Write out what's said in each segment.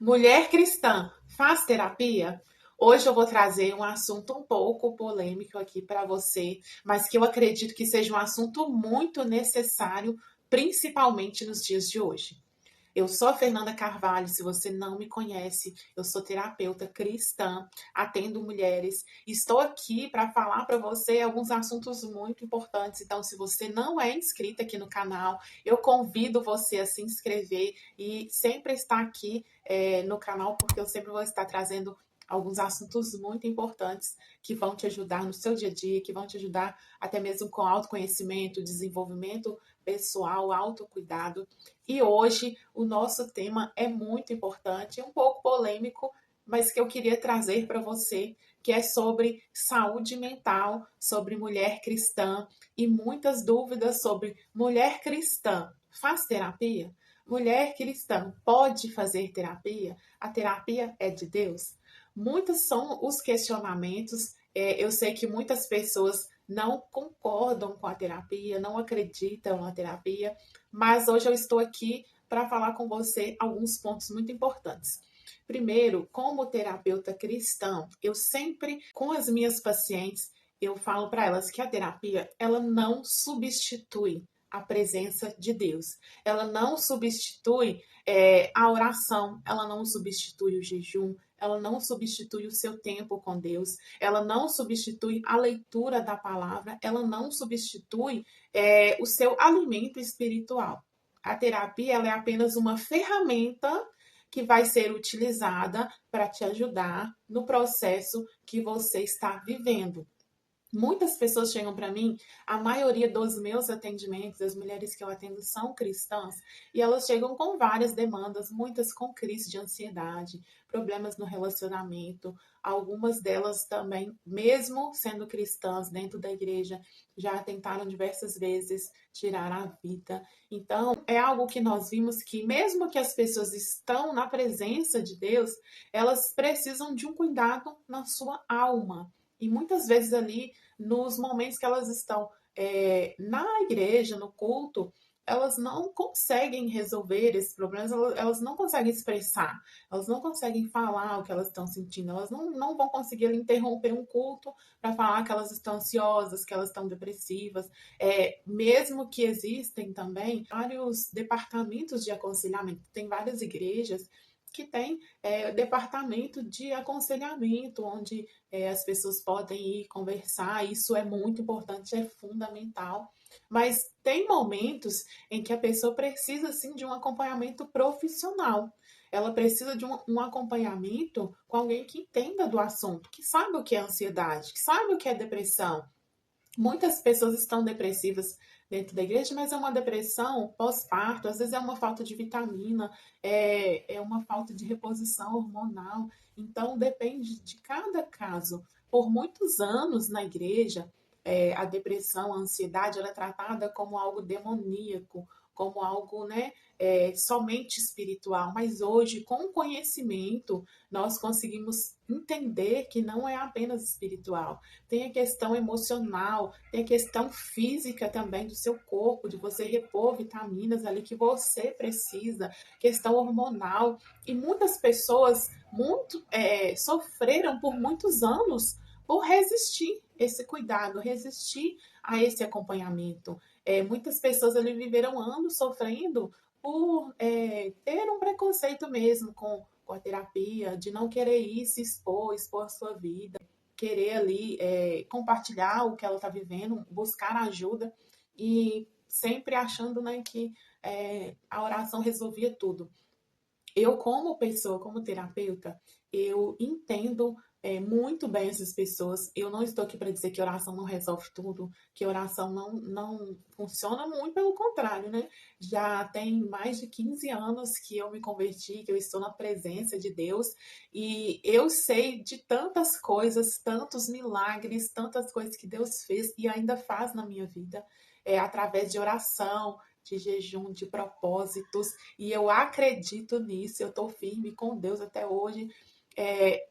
Mulher cristã faz terapia? Hoje eu vou trazer um assunto um pouco polêmico aqui para você, mas que eu acredito que seja um assunto muito necessário, principalmente nos dias de hoje. Eu sou a Fernanda Carvalho, se você não me conhece, eu sou terapeuta cristã, atendo mulheres. Estou aqui para falar para você alguns assuntos muito importantes. Então, se você não é inscrita aqui no canal, eu convido você a se inscrever e sempre estar aqui no canal, porque eu sempre vou estar trazendo alguns assuntos muito importantes que vão te ajudar no seu dia a dia, que vão te ajudar até mesmo com autoconhecimento, desenvolvimento pessoal, autocuidado. E hoje o nosso tema é muito importante, um pouco polêmico, mas que eu queria trazer para você, que é sobre saúde mental, sobre mulher cristã e muitas dúvidas sobre mulher cristã faz terapia? Mulher cristã pode fazer terapia? A terapia é de Deus? Muitos são os questionamentos. Eu sei que muitas pessoas não concordam com a terapia, não acreditam na terapia, mas hoje eu estou aqui para falar com você alguns pontos muito importantes. Primeiro, como terapeuta cristão, eu sempre, com as minhas pacientes, eu falo para elas que a terapia, ela não substitui a presença de Deus. Ela não substitui a oração, ela não substitui o jejum, ela não substitui o seu tempo com Deus, ela não substitui a leitura da palavra, ela não substitui o seu alimento espiritual. A terapia ela é apenas uma ferramenta que vai ser utilizada para te ajudar no processo que você está vivendo. Muitas pessoas chegam para mim, a maioria dos meus atendimentos, das mulheres que eu atendo são cristãs, e elas chegam com várias demandas, muitas com crise de ansiedade, problemas no relacionamento, algumas delas também, mesmo sendo cristãs dentro da igreja, já tentaram diversas vezes tirar a vida. Então, é algo que nós vimos que mesmo que as pessoas estão na presença de Deus, elas precisam de um cuidado na sua alma. E muitas vezes ali nos momentos que elas estão na igreja, no culto, elas não conseguem resolver esses problemas, elas não conseguem expressar, elas não conseguem falar o que elas estão sentindo, elas não vão conseguir interromper um culto para falar que elas estão ansiosas, que elas estão depressivas. Mesmo que existem também vários departamentos de aconselhamento, tem várias igrejas que tem departamento de aconselhamento, onde as pessoas podem ir conversar, isso é muito importante, é fundamental. Mas tem momentos em que a pessoa precisa sim de um acompanhamento profissional. Ela precisa de um acompanhamento com alguém que entenda do assunto, que saiba o que é ansiedade, que saiba o que é depressão. Muitas pessoas estão depressivas dentro da igreja, mas é uma depressão pós-parto, às vezes é uma falta de vitamina, é uma falta de reposição hormonal. Então, depende de cada caso. Por muitos anos na igreja, a depressão, a ansiedade, ela é tratada como algo demoníaco, como algo, né, somente espiritual. Mas hoje, com o conhecimento, nós conseguimos entender que não é apenas espiritual. Tem a questão emocional, tem a questão física também do seu corpo, de você repor vitaminas ali que você precisa, questão hormonal. E muitas pessoas sofreram por muitos anos por resistir esse cuidado, resistir a esse acompanhamento. Muitas pessoas ali viveram anos sofrendo por ter um preconceito mesmo com a terapia, de não querer ir se expor a sua vida, querer ali compartilhar o que ela está vivendo, buscar ajuda e sempre achando, né, que a oração resolvia tudo. Eu, como pessoa, como terapeuta, eu entendo muito bem essas pessoas. Eu não estou aqui para dizer que oração não resolve tudo, que oração não funciona, muito pelo contrário, né? Já tem mais de 15 anos que eu me converti, que eu estou na presença de Deus e eu sei de tantas coisas, tantos milagres, tantas coisas que Deus fez e ainda faz na minha vida, através de oração, de jejum, de propósitos, e eu acredito nisso, eu estou firme com Deus até hoje. É,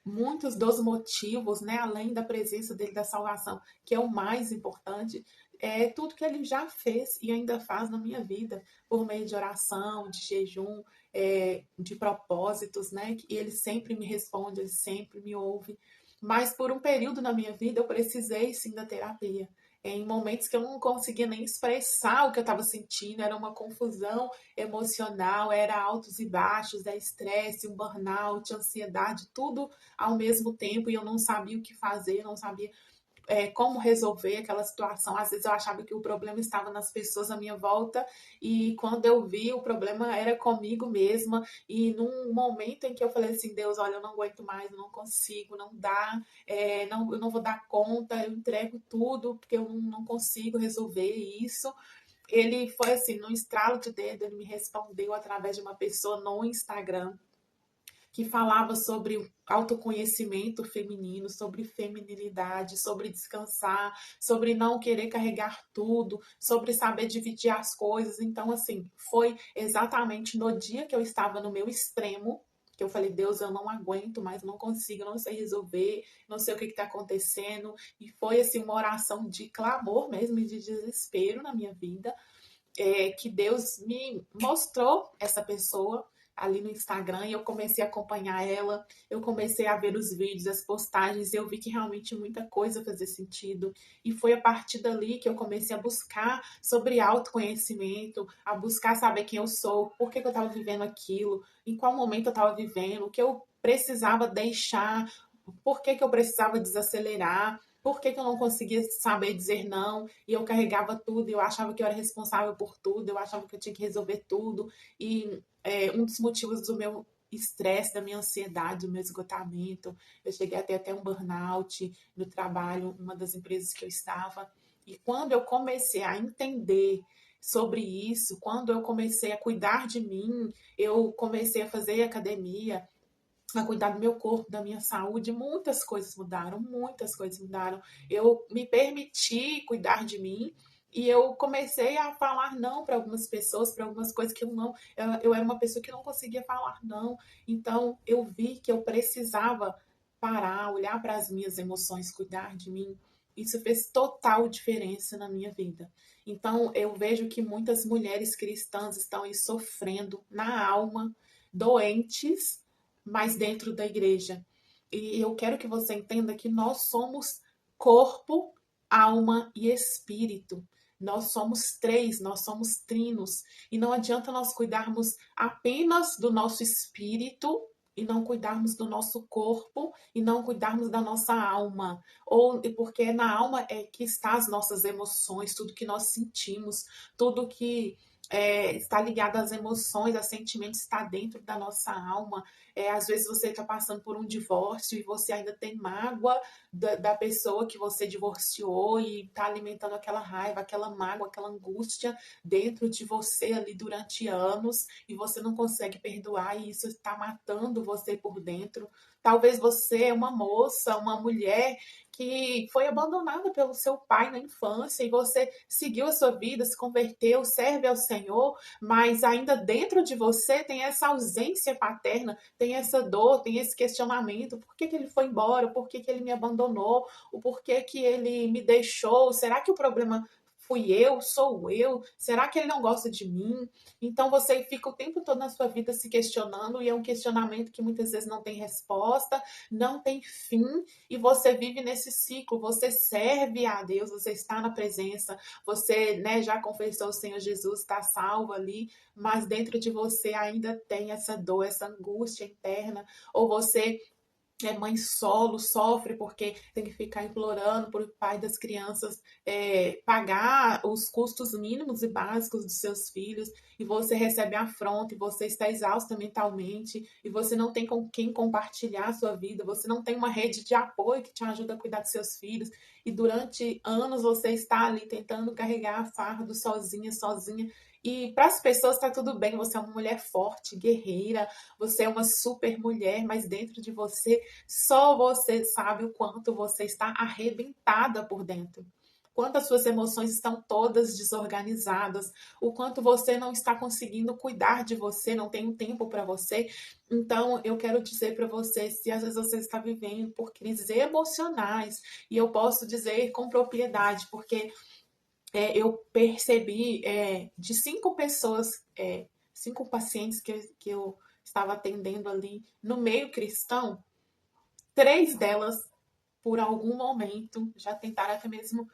Muitos dos motivos, né, além da presença dele, da salvação, que é o mais importante, é tudo que ele já fez e ainda faz na minha vida, por meio de oração, de jejum. de propósitos, né? E ele sempre me responde, ele sempre me ouve. Mas por um período na minha vida eu precisei sim da terapia. Em momentos que eu não conseguia nem expressar o que eu estava sentindo, era uma confusão emocional, era altos e baixos, é estresse, um burnout, ansiedade, tudo ao mesmo tempo, e eu não sabia o que fazer, não sabia como resolver aquela situação. Às vezes eu achava que o problema estava nas pessoas à minha volta e quando eu vi, o problema era comigo mesma. E num momento em que eu falei assim, Deus, olha, eu não aguento mais, eu não consigo, não dá, não, eu não vou dar conta, eu entrego tudo porque eu não consigo resolver isso. Ele foi assim, no estralo de dedo, ele me respondeu através de uma pessoa no Instagram que falava sobre autoconhecimento feminino, sobre feminilidade, sobre descansar, sobre não querer carregar tudo, sobre saber dividir as coisas. Então, assim, foi exatamente no dia que eu estava no meu extremo, que eu falei, Deus, eu não aguento mais, não consigo, não sei resolver, não sei o que está acontecendo. E foi, assim, uma oração de clamor mesmo, de desespero na minha vida, que Deus me mostrou essa pessoa ali no Instagram e eu comecei a acompanhar ela, eu comecei a ver os vídeos, as postagens, e eu vi que realmente muita coisa fazia sentido. E foi a partir dali que eu comecei a buscar sobre autoconhecimento, a buscar saber quem eu sou, por que eu estava vivendo aquilo, em qual momento eu estava vivendo, o que eu precisava deixar, por que eu precisava desacelerar, por que eu não conseguia saber dizer não, e eu carregava tudo, eu achava que eu era responsável por tudo, eu achava que eu tinha que resolver tudo, e um dos motivos do meu estresse, da minha ansiedade, do meu esgotamento, eu cheguei a ter até um burnout no trabalho, uma das empresas que eu estava, e quando eu comecei a entender sobre isso, quando eu comecei a cuidar de mim, eu comecei a fazer academia, a cuidar do meu corpo, da minha saúde, muitas coisas mudaram, muitas coisas mudaram. Eu me permiti cuidar de mim e eu comecei a falar não para algumas pessoas, para algumas coisas que eu não, eu era uma pessoa que não conseguia falar não. Então eu vi que eu precisava parar, olhar para as minhas emoções, cuidar de mim. Isso fez total diferença na minha vida. Então eu vejo que muitas mulheres cristãs estão aí sofrendo na alma, doentes, mas dentro da igreja. E eu quero que você entenda que nós somos corpo, alma e espírito. Nós somos três, nós somos trinos. E não adianta nós cuidarmos apenas do nosso espírito e não cuidarmos do nosso corpo e não cuidarmos da nossa alma. Ou porque na alma é que está as nossas emoções, tudo que nós sentimos, tudo que está ligado às emoções, a sentimentos, está dentro da nossa alma. Às vezes você está passando por um divórcio e você ainda tem mágoa da pessoa que você divorciou e está alimentando aquela raiva, aquela mágoa, aquela angústia dentro de você ali durante anos e você não consegue perdoar e isso está matando você por dentro. Talvez você é uma moça, uma mulher que foi abandonada pelo seu pai na infância e você seguiu a sua vida, se converteu, serve ao Senhor, mas ainda dentro de você tem essa ausência paterna, tem essa dor, tem esse questionamento, por que ele foi embora, por que ele me abandonou, o porquê que ele me deixou, será que o problema fui eu, sou eu, será que ele não gosta de mim? Então você fica o tempo todo na sua vida se questionando e é um questionamento que muitas vezes não tem resposta, não tem fim e você vive nesse ciclo, você serve a Deus, você está na presença, você, né, já confessou o Senhor Jesus, está salvo ali, mas dentro de você ainda tem essa dor, essa angústia interna, ou você mãe solo, sofre porque tem que ficar implorando para o pai das crianças pagar os custos mínimos e básicos dos seus filhos, e você recebe afronta, e você está exausta mentalmente, e você não tem com quem compartilhar a sua vida, você não tem uma rede de apoio que te ajuda a cuidar dos seus filhos, e durante anos você está ali tentando carregar a fardo sozinha, sozinha, e para as pessoas está tudo bem, você é uma mulher forte, guerreira, você é uma super mulher, mas dentro de você, só você sabe o quanto você está arrebentada por dentro. Quanto as suas emoções estão todas desorganizadas, o quanto você não está conseguindo cuidar de você, não tem um tempo para você. Então, eu quero dizer para você, se às vezes você está vivendo por crises emocionais, e eu posso dizer com propriedade, porque eu percebi de 5 pessoas 5 pacientes que eu estava atendendo ali no meio cristão, 3 delas, por algum momento, já tentaram até mesmo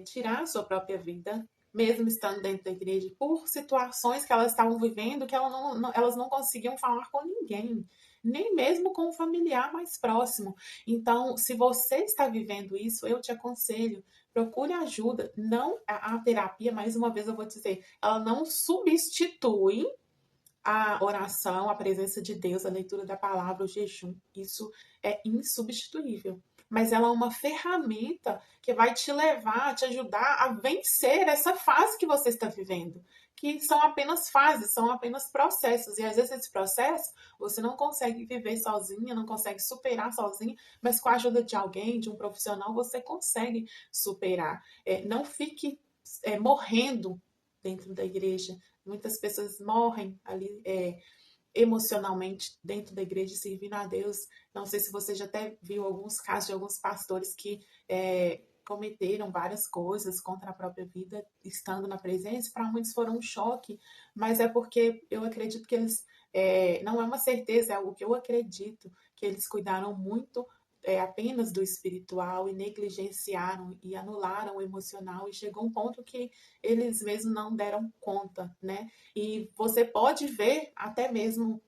tirar a sua própria vida, mesmo estando dentro da igreja, por situações que elas estavam vivendo que elas não conseguiam falar com ninguém, nem mesmo com um familiar mais próximo. Então, se você está vivendo isso, eu te aconselho, procure ajuda. Não a terapia, mais uma vez eu vou dizer, ela não substitui a oração, a presença de Deus, a leitura da palavra, o jejum, isso é insubstituível. Mas ela é uma ferramenta que vai te levar, te ajudar a vencer essa fase que você está vivendo. Que são apenas fases, são apenas processos. E às vezes esse processo você não consegue viver sozinha, não consegue superar sozinha, mas com a ajuda de alguém, de um profissional, você consegue superar. Não fique morrendo dentro da igreja. Muitas pessoas morrem ali emocionalmente dentro da igreja servindo a Deus. Não sei se você já até viu alguns casos de alguns pastores que cometeram várias coisas contra a própria vida estando na presença. Para muitos foram um choque, mas é porque eu acredito que eles, não é uma certeza, é algo que eu acredito, que eles cuidaram muito apenas do espiritual e negligenciaram e anularam o emocional e chegou um ponto que eles mesmos não deram conta, né? E você pode ver até mesmo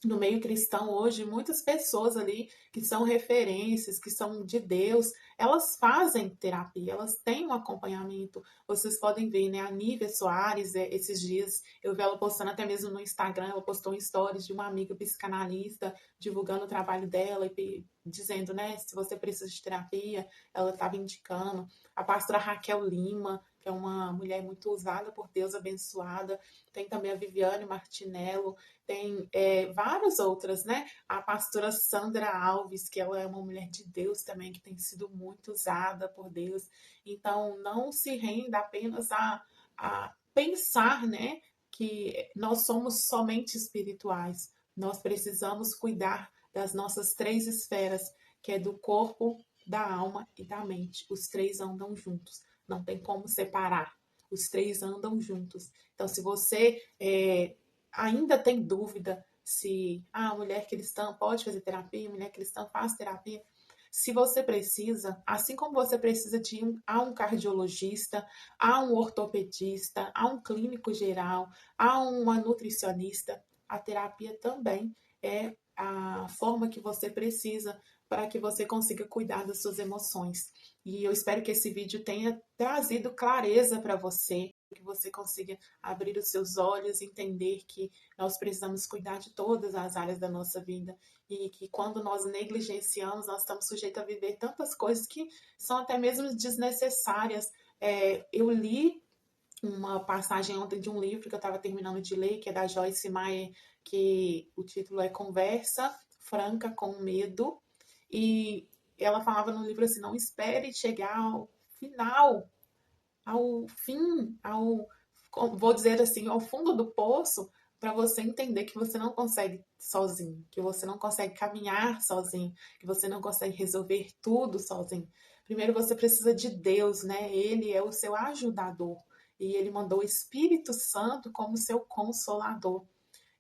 no meio cristão hoje, muitas pessoas ali que são referências, que são de Deus, elas fazem terapia, elas têm um acompanhamento. Vocês podem ver, né? A Nívia Soares, esses dias, eu vi ela postando até mesmo no Instagram, ela postou um stories de uma amiga psicanalista, divulgando o trabalho dela e dizendo, né, se você precisa de terapia, ela estava indicando. A pastora Raquel Lima, que é uma mulher muito usada por Deus, abençoada. Tem também a Viviane Martinello, tem várias outras, né? A pastora Sandra Alves, que ela é uma mulher de Deus também, que tem sido muito usada por Deus. Então, não se renda apenas a pensar, né, que nós somos somente espirituais. Nós precisamos cuidar das nossas 3 esferas, que é do corpo, da alma e da mente. Os 3 andam juntos. Não tem como separar. Os 3 andam juntos. Então, se você ainda tem dúvida se a mulher cristã pode fazer terapia, mulher cristã faz terapia, se você precisa, assim como você precisa de um cardiologista, a um ortopedista, a um clínico geral, a uma nutricionista, a terapia também é a forma que você precisa para que você consiga cuidar das suas emoções. E eu espero que esse vídeo tenha trazido clareza para você, que você consiga abrir os seus olhos, entender que nós precisamos cuidar de todas as áreas da nossa vida e que quando nós negligenciamos, nós estamos sujeitos a viver tantas coisas que são até mesmo desnecessárias. Eu li uma passagem ontem de um livro que eu estava terminando de ler, que é da Joyce Meyer, que o título é Conversa Franca com Medo, e ela falava no livro assim, não espere chegar ao final, ao fim, vou dizer assim, ao fundo do poço, para você entender que você não consegue sozinho, que você não consegue caminhar sozinho, que você não consegue resolver tudo sozinho. Primeiro você precisa de Deus, né? Ele é o seu ajudador e ele mandou o Espírito Santo como seu consolador.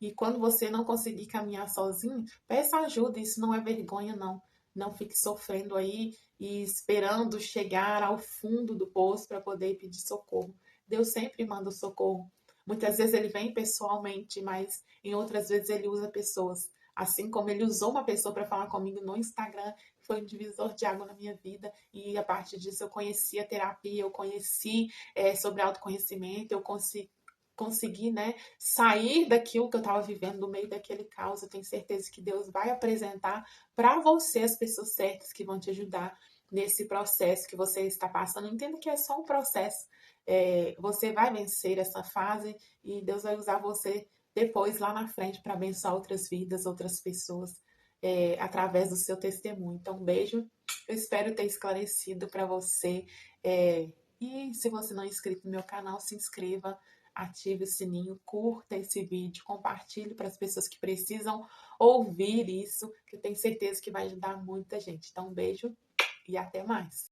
E quando você não conseguir caminhar sozinho, peça ajuda, isso não é vergonha, não. Não fique sofrendo aí e esperando chegar ao fundo do poço para poder pedir socorro. Deus sempre manda o socorro. Muitas vezes ele vem pessoalmente, mas em outras vezes ele usa pessoas. Assim como ele usou uma pessoa para falar comigo no Instagram, foi um divisor de água na minha vida. E a partir disso eu conheci a terapia, eu conheci sobre autoconhecimento, eu consegui, né, sair daquilo que eu estava vivendo, no meio daquele caos. Eu tenho certeza que Deus vai apresentar para você as pessoas certas que vão te ajudar nesse processo que você está passando. Entenda que é só um processo. Você vai vencer essa fase e Deus vai usar você depois, lá na frente, para abençoar outras vidas, outras pessoas, através do seu testemunho. Então, um beijo. Eu espero ter esclarecido para você. E se você não é inscrito no meu canal, se inscreva, ative o sininho, curta esse vídeo, compartilhe para as pessoas que precisam ouvir isso, que eu tenho certeza que vai ajudar muita gente. Então, um beijo e até mais.